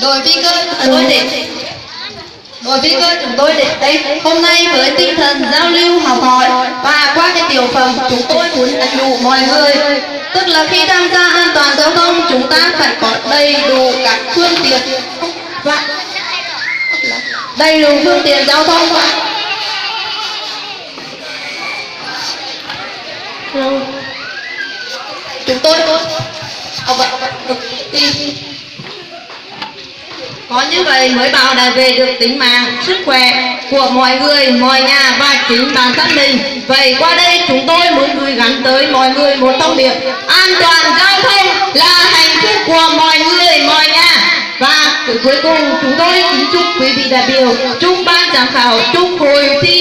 Đội phi cơ chúng tôi đến đây hôm nay với tinh thần giao lưu học hỏi, và qua cái tiểu phẩm chúng tôi muốn nhắn nhủ mọi người, tức là khi tham gia an toàn giao thông chúng ta phải có đầy đủ các phương tiện và đầy đủ phương tiện giao thông. Chúng tôi có như vậy mới bảo đảm về được tính mạng, sức khỏe của mọi người, mọi nhà và chính bản thân mình. Vậy qua đây chúng tôi muốn gửi gắm tới mọi người một thông điệp: an toàn giao thông là hạnh phúc của mọi người, mọi nhà. Và cuối cùng chúng tôi kính chúc quý vị đại biểu, chúc ban giám khảo, chúc hội thi